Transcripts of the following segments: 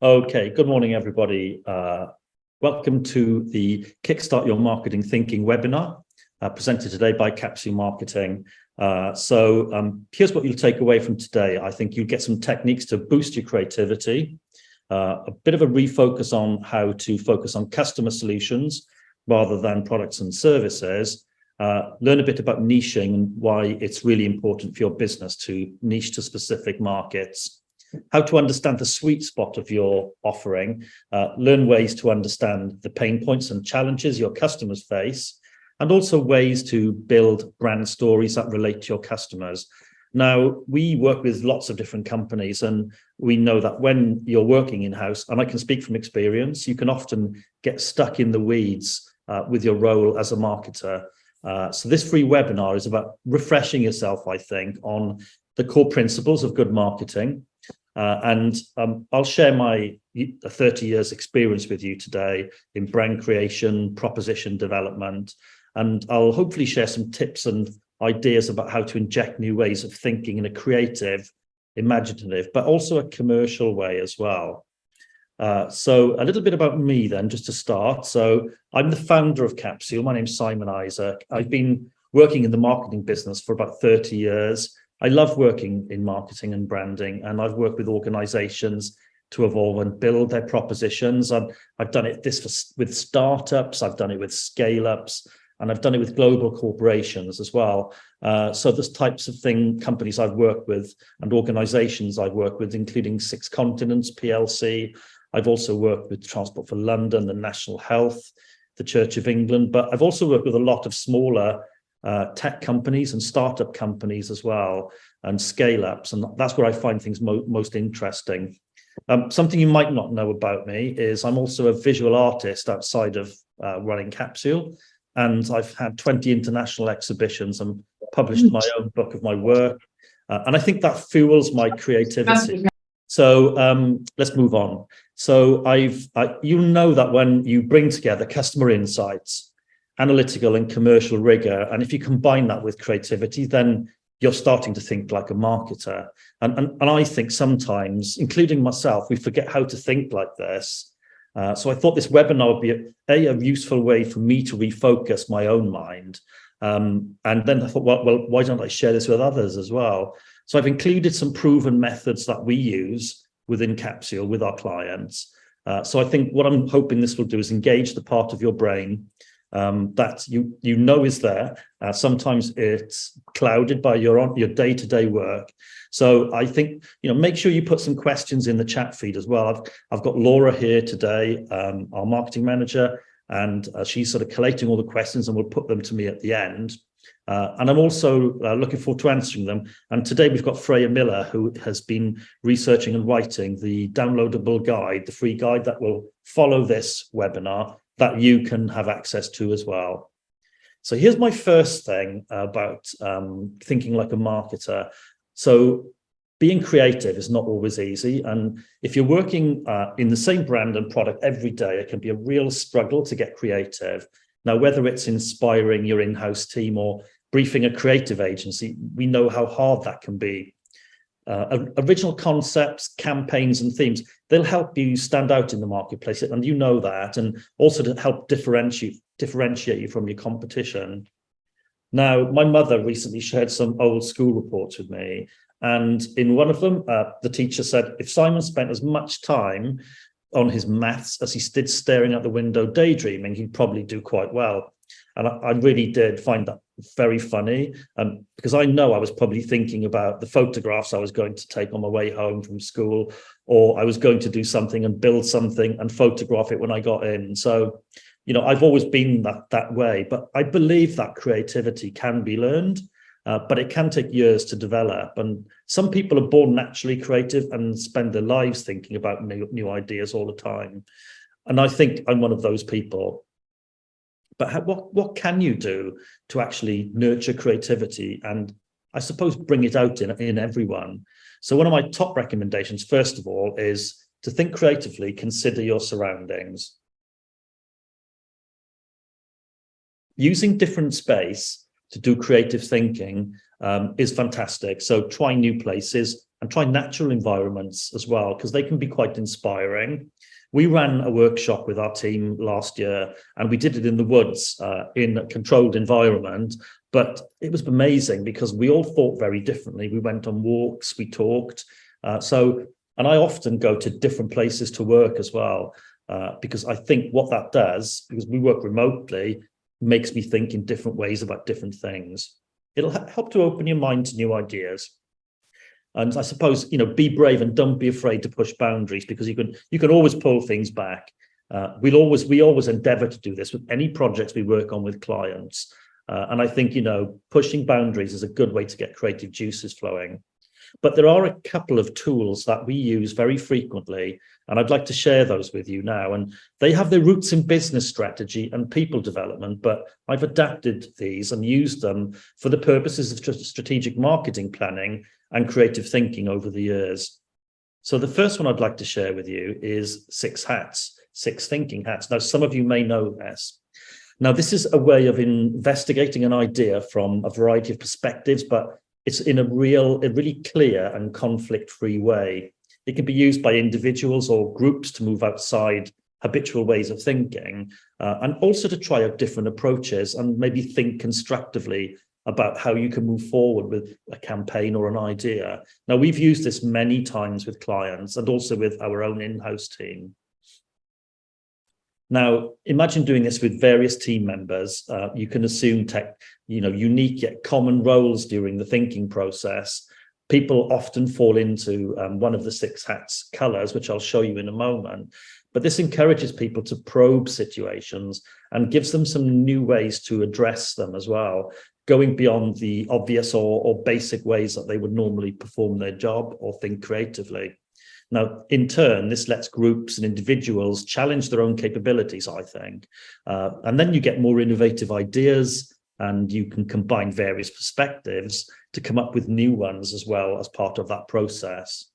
Okay, good morning, everybody. Welcome to the Kickstart Your Marketing Thinking webinar, presented today by Capsule Marketing. Here's what you'll take away from today. I think you'll get some techniques to boost your creativity, a bit of a refocus on how to focus on customer solutions rather than products and services, learn a bit about niching and why it's really important for your business to niche to specific markets, how to understand the sweet spot of your offering, learn ways to understand the pain points and challenges your customers face, and also ways to build brand stories that relate to your customers. Now, we work with lots of different companies, and we know that when you're working in-house, and I can speak from experience, you can often get stuck in the weeds with your role as a marketer. So this free webinar is about refreshing yourself, I think, on the core principles of good marketing. I'll share my 30 years experience with you today in brand creation, proposition development, and I'll hopefully share some tips and ideas about how to inject new ways of thinking in a creative, imaginative, but also a commercial way as well. So a little bit about me then, just to start. So I'm the founder of Capsule. My name's Simon Isaac. I've been working in the marketing business for about 30 years. I love working in marketing and branding, and I've worked with organizations to evolve and build their propositions. I've done it with startups, I've done it with scale-ups, and I've done it with global corporations as well. So there's types of companies I've worked with and organizations I've worked with, including 6 Continents PLC. I've also worked with Transport for London, the National Health, the Church of England, but I've also worked with a lot of smaller tech companies and startup companies as well, and scale-ups, and that's where I find things most interesting. Something you might not know about me is I'm also a visual artist outside of running Capsule, and I've had 20 international exhibitions and published my own book of my work, and I think that fuels my creativity. So let's move on. So you know that when you bring together customer insights, analytical and commercial rigor, and if you combine that with creativity, then you're starting to think like a marketer. And I think sometimes, including myself, we forget how to think like this. So I thought this webinar would be a useful way for me to refocus my own mind. And then I thought, well, why don't I share this with others as well? So I've included some proven methods that we use within Capsule with our clients. So I think what I'm hoping this will do is engage the part of your brain that you know is there. Sometimes it's clouded by your day-to-day work. So I think, make sure you put some questions in the chat feed as well. I've got Laura here today, our marketing manager, and she's sort of collating all the questions and will put them to me at the end. And I'm also looking forward to answering them. And today we've got Freya Miller, who has been researching and writing the downloadable guide, the free guide that will follow this webinar, that you can have access to as well. So here's my first thing about thinking like a marketer. So being creative is not always easy. And if you're working in the same brand and product every day, it can be a real struggle to get creative. Now, whether it's inspiring your in-house team or briefing a creative agency, we know how hard that can be. Original concepts, campaigns, and themes, they'll help you stand out in the marketplace, and you know that, and also to help differentiate you from your competition. Now, my mother recently shared some old school reports with me, and in one of them, the teacher said, if Simon spent as much time on his maths as he did staring out the window daydreaming, he'd probably do quite well. And I really did find that very funny, because I know I was probably thinking about the photographs I was going to take on my way home from school, or I was going to do something and build something and photograph it when I got in. So, I've always been that way, but I believe that creativity can be learned, but it can take years to develop. And some people are born naturally creative and spend their lives thinking about new ideas all the time. And I think I'm one of those people. But what can you do to actually nurture creativity and, I suppose, bring it out in everyone? So one of my top recommendations, first of all, is to think creatively, consider your surroundings. Using different space to do creative thinking is fantastic. So try new places and try natural environments as well, because they can be quite inspiring. We ran a workshop with our team last year, and we did it in the woods in a controlled environment. But it was amazing because we all thought very differently. We went on walks, we talked. And I often go to different places to work as well, because I think what that does, because we work remotely, makes me think in different ways about different things. It'll help to open your mind to new ideas. And I suppose, be brave and don't be afraid to push boundaries, because you can always pull things back. We always endeavor to do this with any projects we work on with clients. And I think, pushing boundaries is a good way to get creative juices flowing. But there are a couple of tools that we use very frequently, and I'd like to share those with you now. And they have their roots in business strategy and people development, but I've adapted these and used them for the purposes of strategic marketing planning and creative thinking over the years. So the first one I'd like to share with you is 6 hats, 6 thinking hats. Now, some of you may know this. Now, this is a way of investigating an idea from a variety of perspectives, but it's in a really clear and conflict-free way. It can be used by individuals or groups to move outside habitual ways of thinking, and also to try out different approaches and maybe think constructively about how you can move forward with a campaign or an idea. Now, we've used this many times with clients and also with our own in-house team. Now, imagine doing this with various team members. You can assume unique yet common roles during the thinking process. People often fall into one of the 6 hats colors, which I'll show you in a moment. But this encourages people to probe situations and gives them some new ways to address them as well, going beyond the obvious or basic ways that they would normally perform their job or think creatively. Now, in turn, this lets groups and individuals challenge their own capabilities, I think. And then you get more innovative ideas, and you can combine various perspectives to come up with new ones as well as part of that process.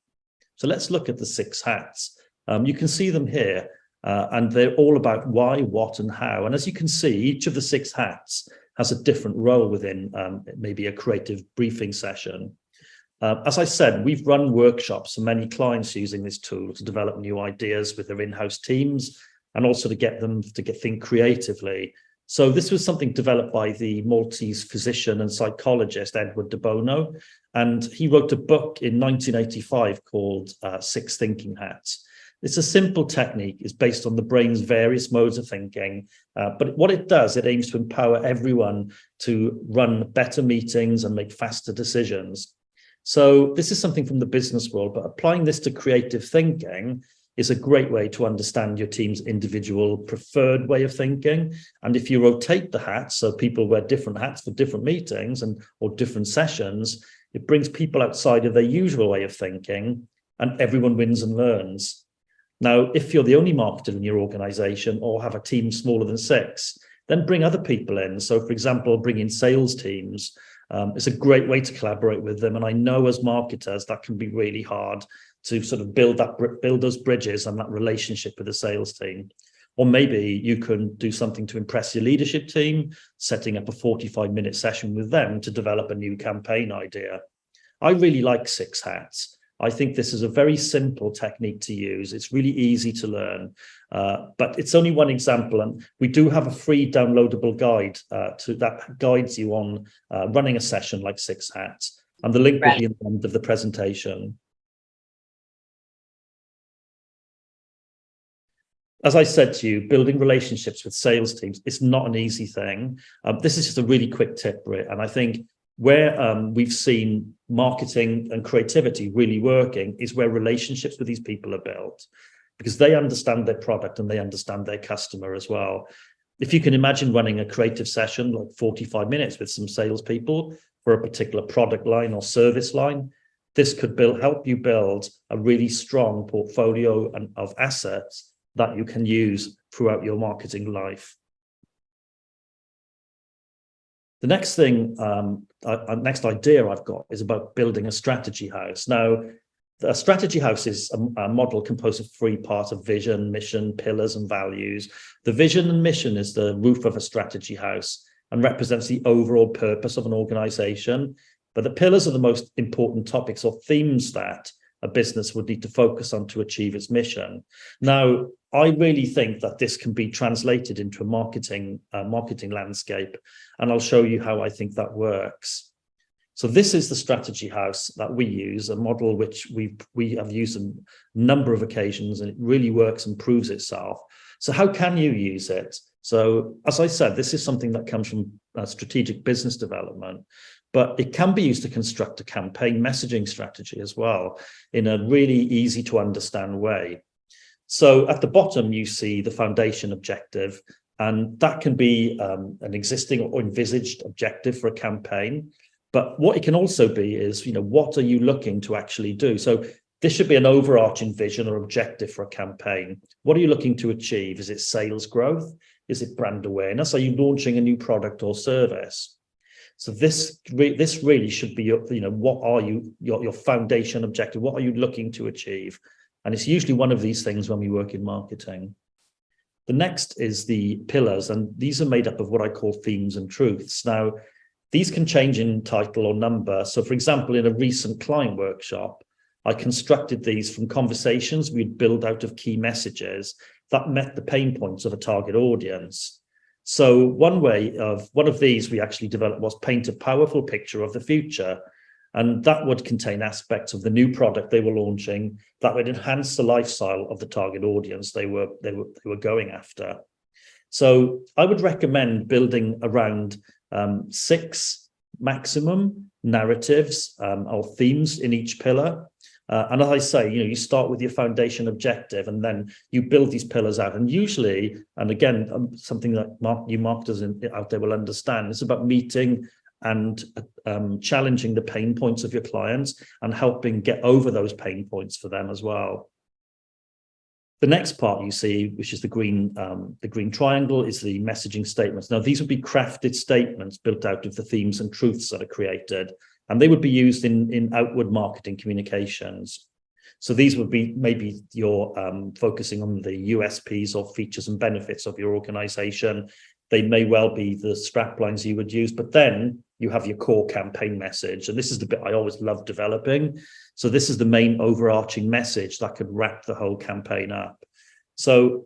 So let's look at the 6 hats. You can see them here, and they're all about why, what, and how. And as you can see, each of the 6 hats has a different role within maybe a creative briefing session. As I said, we've run workshops for many clients using this tool to develop new ideas with their in-house teams, and also to get them to think creatively. So this was something developed by the Maltese physician and psychologist Edward de Bono, and he wrote a book in 1985 called 6 Thinking Hats. It's a simple technique. It's based on the brain's various modes of thinking, but what it does, it aims to empower everyone to run better meetings and make faster decisions. So this is something from the business world, but applying this to creative thinking is a great way to understand your team's individual preferred way of thinking. And if you rotate the hats, so people wear different hats for different meetings or different sessions, it brings people outside of their usual way of thinking, and everyone wins and learns. Now, if you're the only marketer in your organization or have a team smaller than 6, then bring other people in. So, for example, bring in sales teams. It's a great way to collaborate with them. And I know as marketers, that can be really hard to sort of build those bridges and that relationship with the sales team. Or maybe you can do something to impress your leadership team, setting up a 45-minute session with them to develop a new campaign idea. I really like 6 hats. I think this is a very simple technique to use. It's really easy to learn, but it's only one example. And we do have a free downloadable guide that guides you on running a session like 6 hats. And the link will be in the end of the presentation. As I said to you, building relationships with sales teams, it's not an easy thing. This is just a really quick tip, Britt, and I think where we've seen marketing and creativity really working is where relationships with these people are built, because they understand their product and they understand their customer as well. If you can imagine running a creative session like 45 minutes with some salespeople for a particular product line or service line, this could help you build a really strong portfolio of assets that you can use throughout your marketing life. The next thing, next idea I've got is about building a strategy house. Now, a strategy house is a model composed of 3 parts of vision, mission, pillars, and values. The vision and mission is the roof of a strategy house. and represents the overall purpose of an organization. But the pillars are the most important topics or themes that a business would need to focus on to achieve its mission. Now, I really think that this can be translated into a marketing landscape, and I'll show you how I think that works. So this is the strategy house that we use, a model which we have used on a number of occasions, and it really works and proves itself. So how can you use it? So as I said, this is something that comes from strategic business development, but it can be used to construct a campaign messaging strategy as well in a really easy to understand way. So at the bottom, you see the foundation objective, and that can be an existing or envisaged objective for a campaign. But what it can also be is, what are you looking to actually do? So this should be an overarching vision or objective for a campaign. What are you looking to achieve? Is it sales growth? Is it brand awareness? Are you launching a new product or service? So this really should be what are your foundation objective? What are you looking to achieve? And it's usually one of these things when we work in marketing. The next is the pillars, and these are made up of what I call themes and truths. Now, these can change in title or number. So for example, in a recent client workshop, I constructed these from conversations we'd build out of key messages that met the pain points of a target audience. So one of these we actually developed was paint a powerful picture of the future. And that would contain aspects of the new product they were launching that would enhance the lifestyle of the target audience they were going after. So I would recommend building around 6 maximum narratives or themes in each pillar. And as I say, you start with your foundation objective and then you build these pillars out. And usually, and again, something that you marketers out there will understand, it's about meeting and challenging the pain points of your clients and helping get over those pain points for them as well. The next part you see, which is the green triangle, is the messaging statements. Now, these would be crafted statements built out of the themes and truths that are created, and they would be used in outward marketing communications. So these would be maybe your focusing on the USPs or features and benefits of your organization. They may well be the straplines you would use, but then you have your core campaign message. And this is the bit I always love developing. So this is the main overarching message that could wrap the whole campaign up. So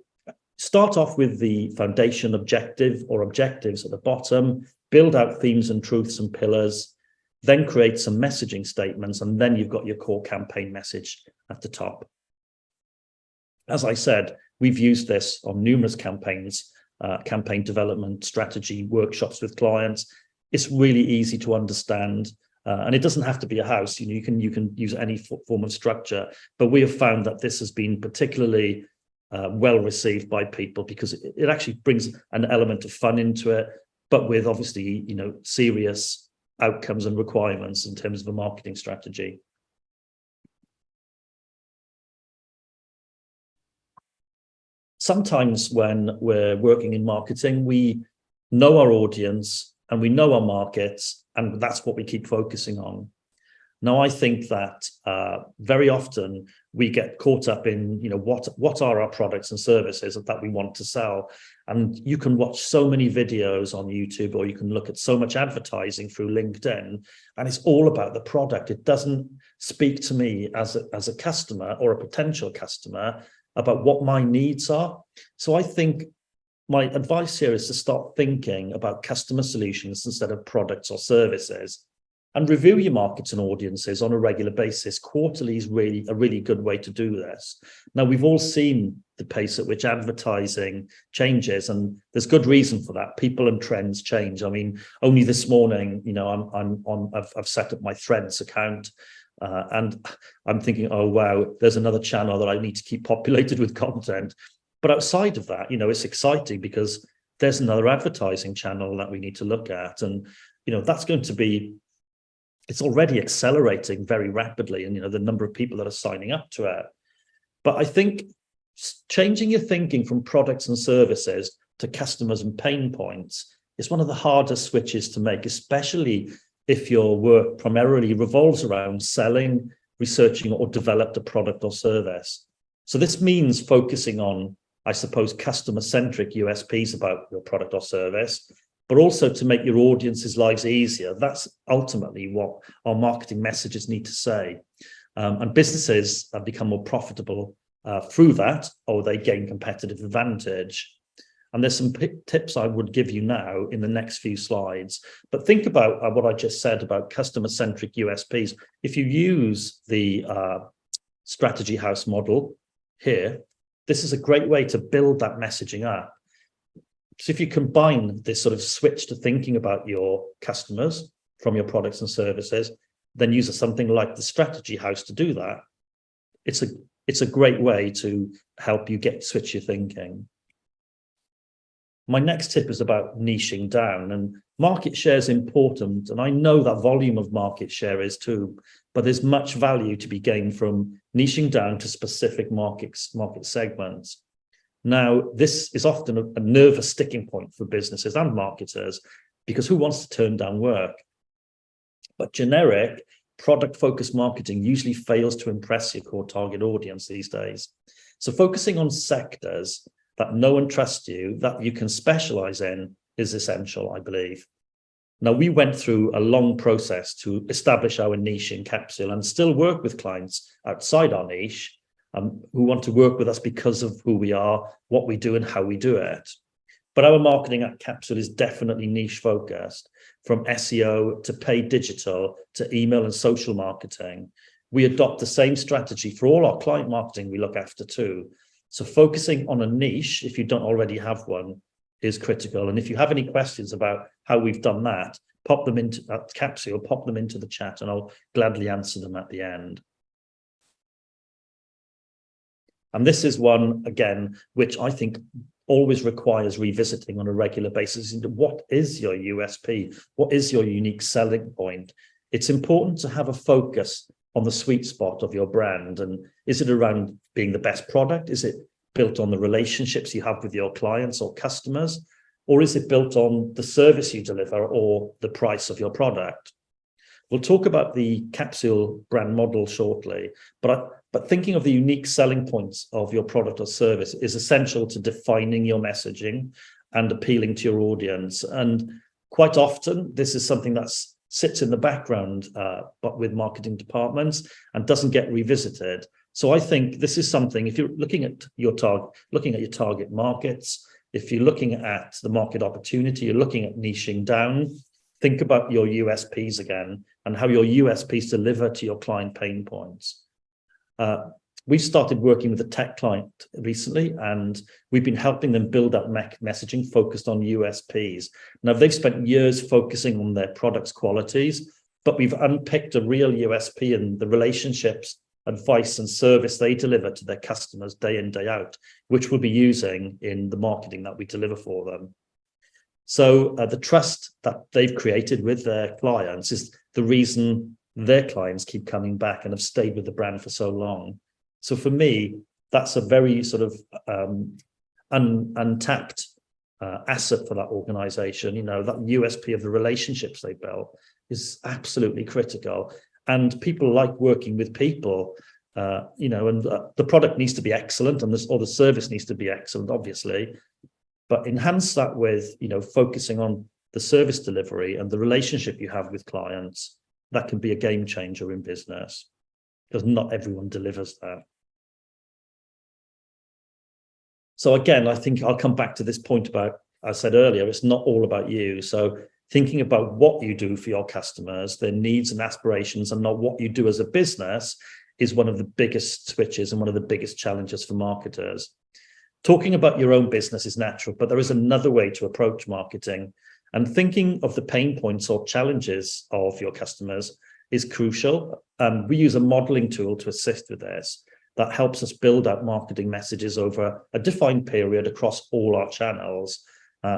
start off with the foundation objective or objectives at the bottom, build out themes and truths and pillars, then create some messaging statements, and then you've got your core campaign message at the top. As I said, we've used this on numerous campaigns, campaign development strategy workshops with clients. It's really easy to understand, and it doesn't have to be a house. You can use any form of structure, but we have found that this has been particularly well received by people because it actually brings an element of fun into it, but with obviously serious outcomes and requirements in terms of a marketing strategy. Sometimes when we're working in marketing, we know our audience and we know our markets, and that's what we keep focusing on. Now, I think that very often we get caught up in, what are our products and services that we want to sell? And you can watch so many videos on YouTube, or you can look at so much advertising through LinkedIn, and it's all about the product. It doesn't speak to me as a customer or a potential customer about what my needs are. So I think my advice here is to start thinking about customer solutions instead of products or services, and review your markets and audiences on a regular basis. Quarterly is really a really good way to do this. Now, we've all seen the pace at which advertising changes, and there's good reason for that. People and trends change. I mean, only this morning, I've set up my Threads account, and I'm thinking, oh wow, there's another channel that I need to keep populated with content. But outside of that, it's exciting because there's another advertising channel that we need to look at, and that's going to be. It's already accelerating very rapidly, and the number of people that are signing up to it. But I think changing your thinking from products and services to customers and pain points is one of the hardest switches to make, especially if your work primarily revolves around selling, researching, or developed a product or service. So this means focusing on, I suppose, customer-centric USPs about your product or service, but also to make your audience's lives easier. That's ultimately what our marketing messages need to say. And businesses have become more profitable through that, or they gain competitive advantage. And there's some tips I would give you now in the next few slides. But think about what I just said about customer-centric USPs. If you use the strategy house model here, this is a great way to build that messaging up. So if you combine this sort of switch to thinking about your customers from your products and services, then use something like the strategy house to do that. It's a great way to help you switch your thinking. My next tip is about niching down, and market share is important. And I know that volume of market share is too, but there's much value to be gained from niching down to specific market segments. Now, this is often a nervous sticking point for businesses and marketers, because who wants to turn down work? But generic product-focused marketing usually fails to impress your core target audience these days. So focusing on sectors that know and trust you, that you can specialize in, is essential, I believe. Now, we went through a long process to establish our niche in Capsule and still work with clients outside our niche who want to work with us because of who we are, what we do, and how we do it. But our marketing at Capsule is definitely niche focused, from SEO to paid digital to email and social marketing. We adopt the same strategy for all our client marketing we look after too. So focusing on a niche, if you don't already have one, is critical. And if you have any questions about how we've done that, pop them into Capsule, pop them into the chat, and I'll gladly answer them at the end. And this is one, again, which I think always requires revisiting on a regular basis. What is your USP? What is your unique selling point? It's important to have a focus on the sweet spot of your brand. And is it around being the best product? Is it built on the relationships you have with your clients or customers? Or is it built on the service you deliver or the price of your product? We'll talk about the Capsule brand model shortly, but thinking of the unique selling points of your product or service is essential to defining your messaging and appealing to your audience. And quite often, this is something that sits in the background, but with marketing departments, and doesn't get revisited. So I think this is something, if you're looking at your target markets, if you're looking at the market opportunity, you're looking at niching down, think about your USPs again and how your USPs deliver to your client pain points. We started working with a tech client recently, and we've been helping them build up messaging focused on USPs. Now, they've spent years focusing on their product's qualities, but we've unpicked a real USP in the relationships, advice, and service they deliver to their customers day in, day out, which we'll be using in the marketing that we deliver for them. So the trust that they've created with their clients is the reason their clients keep coming back and have stayed with the brand for so long. So for me, that's a very sort of untapped asset for that organization. You know, that USP of the relationships they built is absolutely critical. And people like working with people, you know, and the product needs to be excellent, and or the service needs to be excellent, obviously. But enhance that with, you know, focusing on the service delivery and the relationship you have with clients. That can be a game changer in business, because not everyone delivers that. So again, I think I'll come back to this point about, I said earlier, it's not all about you. So thinking about what you do for your customers, their needs and aspirations, and not what you do as a business, is one of the biggest switches and one of the biggest challenges for marketers. Talking about your own business is natural, but there is another way to approach marketing. And thinking of the pain points or challenges of your customers is crucial. We use a modeling tool to assist with this that helps us build out marketing messages over a defined period across all our channels.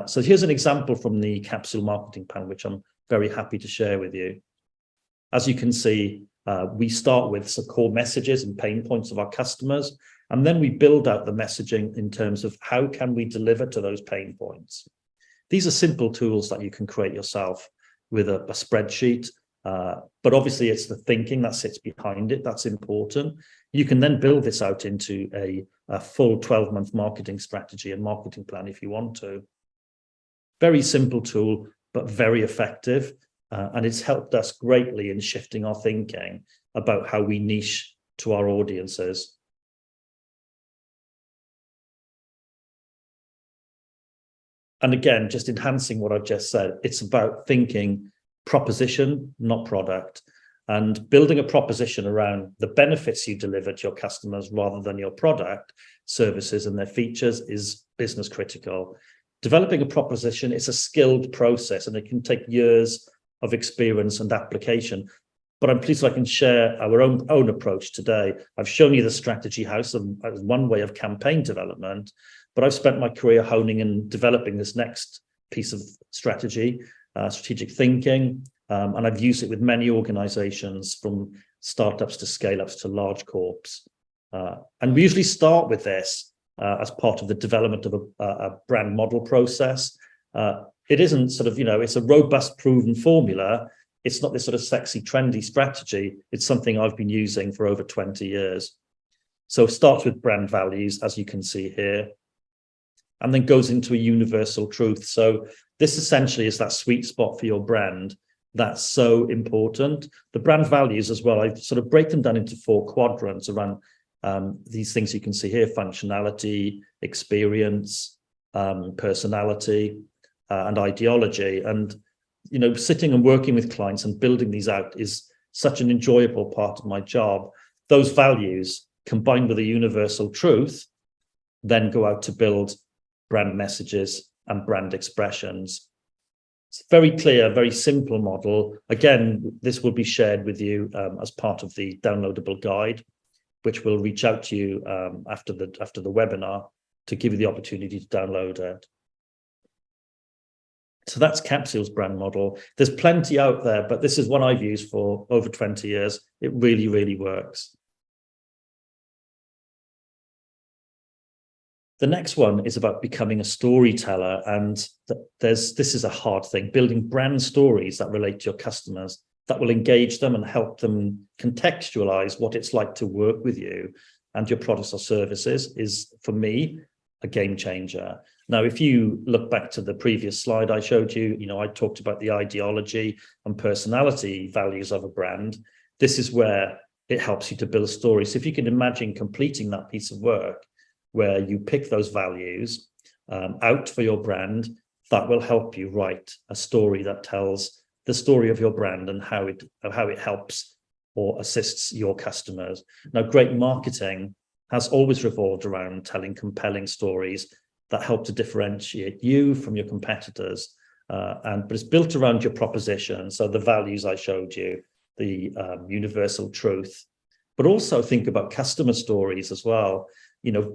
So here's an example from the Capsule Marketing Plan, which I'm very happy to share with you. As you can see, we start with some core messages and pain points of our customers, and then we build out the messaging in terms of how can we deliver to those pain points. These are simple tools that you can create yourself with a spreadsheet, but obviously it's the thinking that sits behind it that's important. You can then build this out into a full 12-month marketing strategy and marketing plan if you want to. Very simple tool, but very effective. And it's helped us greatly in shifting our thinking about how we niche to our audiences. And again, just enhancing what I've just said, it's about thinking proposition, not product, and building a proposition around the benefits you deliver to your customers rather than your product, services, and their features is business critical. Developing a proposition is a skilled process, and it can take years of experience and application. But I'm pleased I can share our own approach today. I've shown you the strategy house as one way of campaign development, but I've spent my career honing and developing this next piece of strategy, strategic thinking, and I've used it with many organizations, from startups to scale-ups to large corps. And we usually start with this as part of the development of a brand model process. It isn't sort of, it's a robust, proven formula. It's not this sort of sexy, trendy strategy. It's something I've been using for over 20 years. So it starts with brand values, as you can see here, and then goes into a universal truth. So this essentially is that sweet spot for your brand. That's so important. The brand values as well, I sort of break them down into 4 quadrants around these things you can see here: functionality, experience, personality, and ideology. And sitting and working with clients and building these out is such an enjoyable part of my job. Those values, combined with a universal truth, then go out to build brand messages and brand expressions. It's very clear, very simple model. Again, this will be shared with you as part of the downloadable guide, which will reach out to you after the webinar to give you the opportunity to download it. So that's Capsule's brand model. There's plenty out there, but this is one I've used for over 20 years. It really, really works. The next one is about becoming a storyteller, and this is a hard thing, building brand stories that relate to your customers, that will engage them and help them contextualize what it's like to work with you and your products or services is, for me, a game changer. Now, if you look back to the previous slide I showed you, I talked about the ideology and personality values of a brand. This is where it helps you to build stories. So if you can imagine completing that piece of work where you pick those values out for your brand, that will help you write a story that tells the story of your brand and how it helps or assists your customers. Now, great marketing has always revolved around telling compelling stories that help to differentiate you from your competitors. But it's built around your proposition. So the values I showed you, the universal truth, but also think about customer stories as well.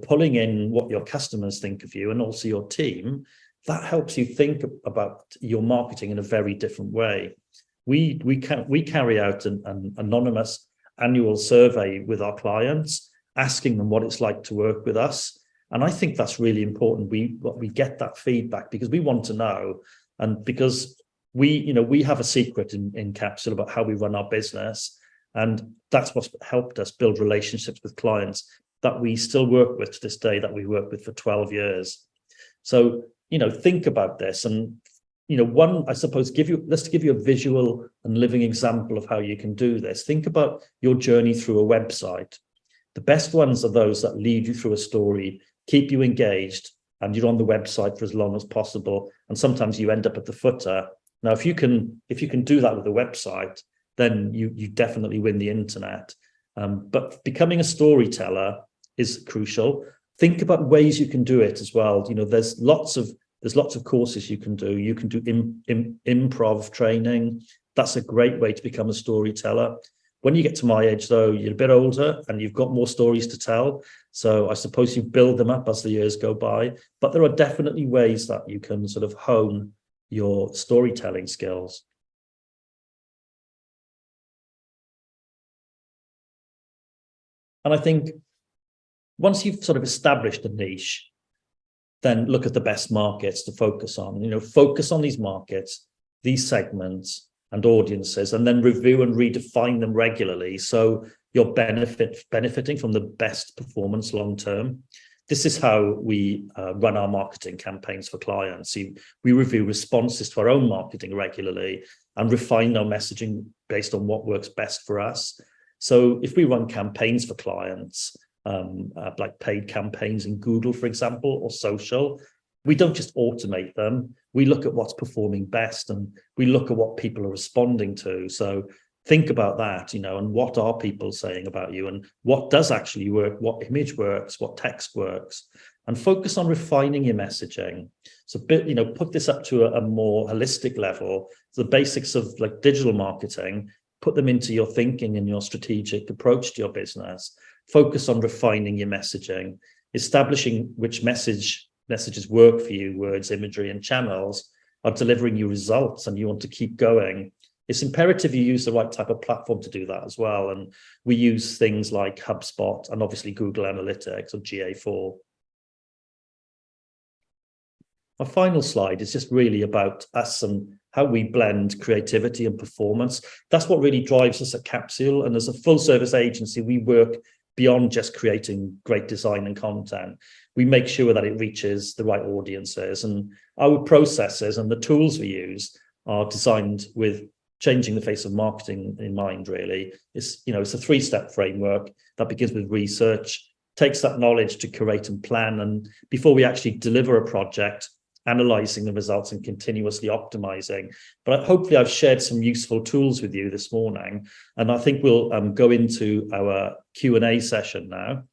Pulling in what your customers think of you and also your team, that helps you think about your marketing in a very different way. We carry out an anonymous annual survey with our clients, asking them what it's like to work with us. And I think that's really important. We get that feedback because we want to know, and because we have a secret in Capsule about how we run our business, and that's what's helped us build relationships with clients that we still work with to this day, that we work with for 12 years. So think about this, and I suppose let's give you a visual and living example of how you can do this. Think about your journey through a website. The best ones are those that lead you through a story, keep you engaged, and you're on the website for as long as possible. And sometimes you end up at the footer. Now, if you can do that with a website, then you definitely win the internet. But becoming a storyteller is crucial. Think about ways you can do it as well. There's lots of courses you can do. You can do improv training. That's a great way to become a storyteller. When you get to my age, though, you're a bit older and you've got more stories to tell. So I suppose you build them up as the years go by. But there are definitely ways that you can sort of hone your storytelling skills. And I think once you've sort of established a niche, then look at the best markets to focus on. Focus on these markets, these segments and audiences, and then review and redefine them regularly so you're benefiting from the best performance long term. this is how we run our marketing campaigns for clients. We review responses to our own marketing regularly and refine our messaging based on what works best for us. So if we run campaigns for clients, like paid campaigns in Google, for example, or social, we don't just automate them. We look at what's performing best, and we look at what people are responding to. So think about that, and what are people saying about you, and what does actually work, what image works, what text works, and focus on refining your messaging. So, put this up to a more holistic level. The basics of like digital marketing, put them into your thinking and your strategic approach to your business. Focus on refining your messaging, establishing which messages work for you, words, imagery, and channels are delivering you results, and you want to keep going. It's imperative you use the right type of platform to do that as well. And we use things like HubSpot and obviously Google Analytics or GA4. Our final slide is just really about us and how we blend creativity and performance. That's what really drives us at Capsule. And as a full service agency, we work beyond just creating great design and content. We make sure that it reaches the right audiences, and our processes and the tools we use are designed with changing the face of marketing in mind, really. It's a 3-step framework that begins with research, takes that knowledge to curate and plan, and before we actually deliver a project, analyzing the results and continuously optimizing. But hopefully I've shared some useful tools with you this morning, and I think we'll go into our Q&A session now.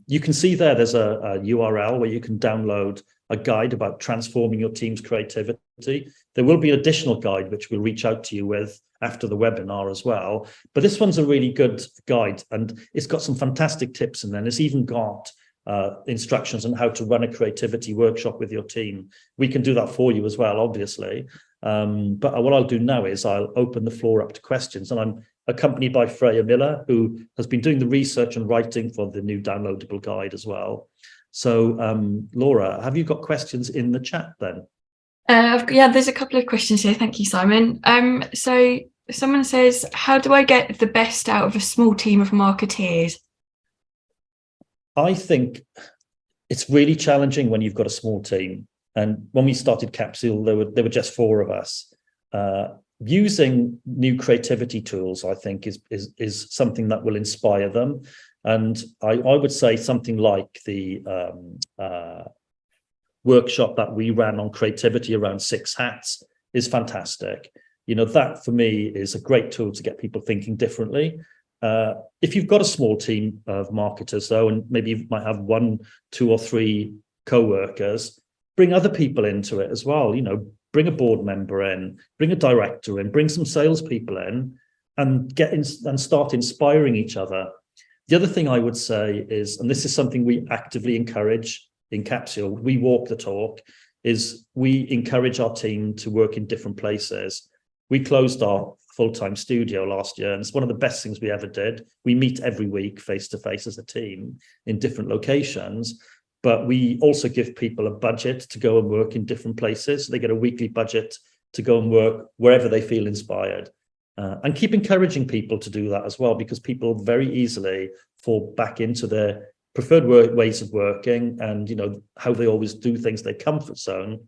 You can see there's a URL where you can download a guide about transforming your team's creativity. There will be an additional guide which we'll reach out to you with after the webinar as well. But this one's a really good guide, and it's got some fantastic tips in there. And it's even got instructions on how to run a creativity workshop with your team. We can do that for you as well, obviously. But what I'll do now is I'll open the floor up to questions, and I'm accompanied by Freya Miller, who has been doing the research and writing for the new downloadable guide as well. So, Laura, have you got questions in the chat then? Yeah, there's a couple of questions here. Thank you, Simon. So someone says, how do I get the best out of a small team of marketeers? I think it's really challenging when you've got a small team. And when we started Capsule, there were just 4 of us. Using new creativity tools, I think, is something that will inspire them. And I would say something like the workshop that we ran on creativity around 6 hats is fantastic. That for me is a great tool to get people thinking differently. If you've got a small team of marketers, though, and maybe you might have 1, 2, or 3 co-workers, bring other people into it as well. Bring a board member in, bring a director in, bring some salespeople in, and and start inspiring each other. The other thing I would say is, and this is something we actively encourage in Capsule, we walk the talk, is we encourage our team to work in different places. We closed our full-time studio last year, and it's one of the best things we ever did. We meet every week face-to-face as a team in different locations, but we also give people a budget to go and work in different places. They get a weekly budget to go and work wherever they feel inspired. And keep encouraging people to do that as well, because people very easily fall back into their preferred ways of working and how they always do things, their comfort zone.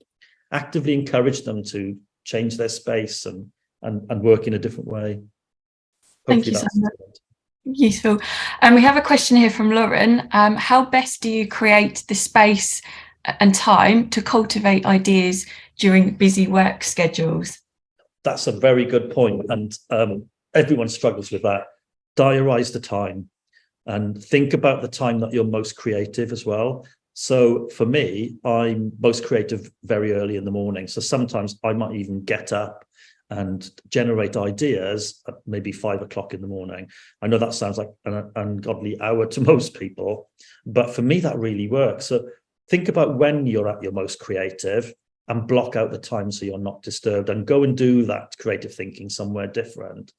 Actively encourage them to change their space and work in a different way. Thank you so much. Useful. And we have a question here from Lauren. How best do you create the space and time to cultivate ideas during busy work schedules? That's a very good point, and everyone struggles with that. Diarize the time and think about the time that you're most creative as well. So for me, I'm most creative very early in the morning. So sometimes I might even get up and generate ideas at maybe 5 o'clock in the morning. I know that sounds like an ungodly hour to most people, but for me, that really works. So think about when you're at your most creative and block out the time so you're not disturbed, and go and do that creative thinking somewhere different.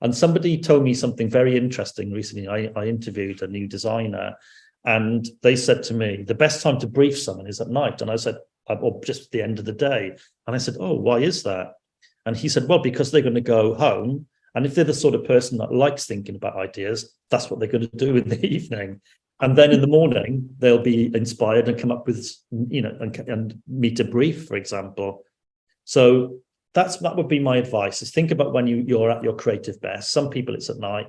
And somebody told me something very interesting recently. I interviewed a new designer, and they said to me, the best time to brief someone is at night. And I said, or just at the end of the day. And I said, oh, why is that? And he said, well, because they're going to go home. And if they're the sort of person that likes thinking about ideas, that's what they're going to do in the evening. And then in the morning, they'll be inspired and come up with, and meet a brief, for example. So that would be my advice, is think about when you're at your creative best. Some people it's at night.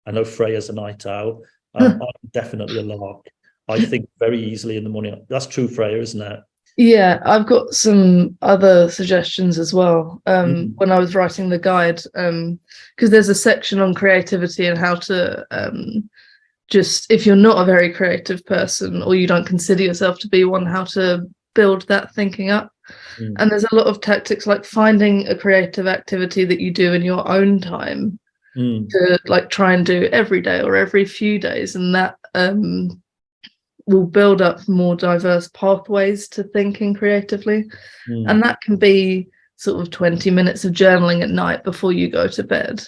I know Freya's a night owl. I'm definitely a lark. I think very easily in the morning. That's true, Freya, isn't it? Yeah, I've got some other suggestions as well. When I was writing the guide, because there's a section on creativity and how to just, if you're not a very creative person or you don't consider yourself to be one, how to build that thinking up. And there's a lot of tactics, like finding a creative activity that you do in your own time to like try and do every day or every few days, and that will build up more diverse pathways to thinking creatively. And that can be sort of 20 minutes of journaling at night before you go to bed.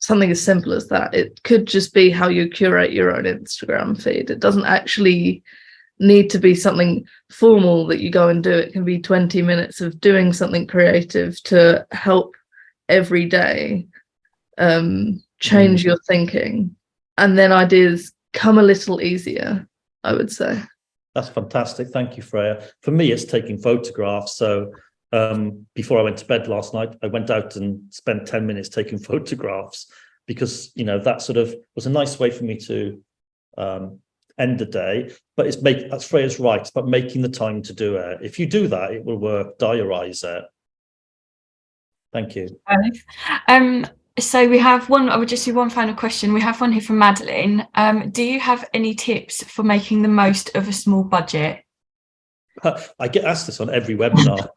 Something as simple as that. It could just be how you curate your own Instagram feed. It doesn't actually need to be something formal that you go and do. It can be 20 minutes of doing something creative to help every day change your thinking, and then ideas come a little easier, I would say. That's fantastic. Thank you, Freya. For me, it's taking photographs. So before I went to bed last night, I went out and spent 10 minutes taking photographs, because, that sort of was a nice way for me to end the day. But that's Freya's right, it's about making the time to do it. If you do that, it will work. Diarise it. Thank you. So we have one, I would just do one final question. We have one here from Madeline. Do you have any tips for making the most of a small budget? I get asked this on every webinar.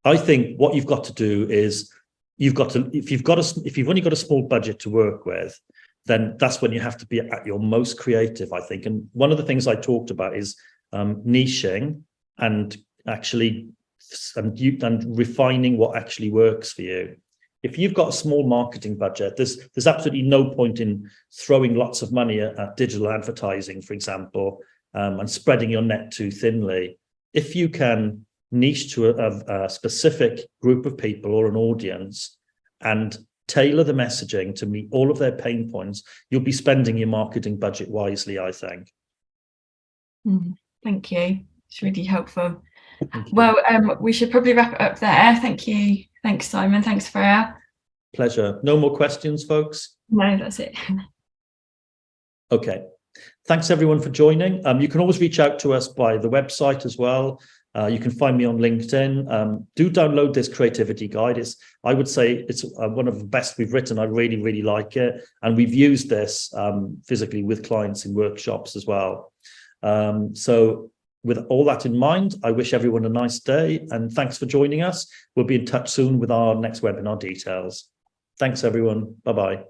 I think what you've got to do is if you've only got a small budget to work with, then that's when you have to be at your most creative, I think. And one of the things I talked about is niching and actually and refining what actually works for you. If you've got a small marketing budget, there's absolutely no point in throwing lots of money at digital advertising, for example, and spreading your net too thinly. If you can niche to a specific group of people or an audience and tailor the messaging to meet all of their pain points, you'll be spending your marketing budget wisely, I think. Thank you. It's really helpful. Well, we should probably wrap it up there. Thank you. Thanks, Simon. Thanks, Freya. Pleasure. No more questions, folks? No, that's it. Okay. Thanks, everyone, for joining. You can always reach out to us by the website as well. You can find me on LinkedIn. Do download this creativity guide. I would say it's one of the best we've written. I really, really like it. And we've used this physically with clients in workshops as well. So with all that in mind, I wish everyone a nice day, and thanks for joining us. We'll be in touch soon with our next webinar details. Thanks, everyone. Bye-bye.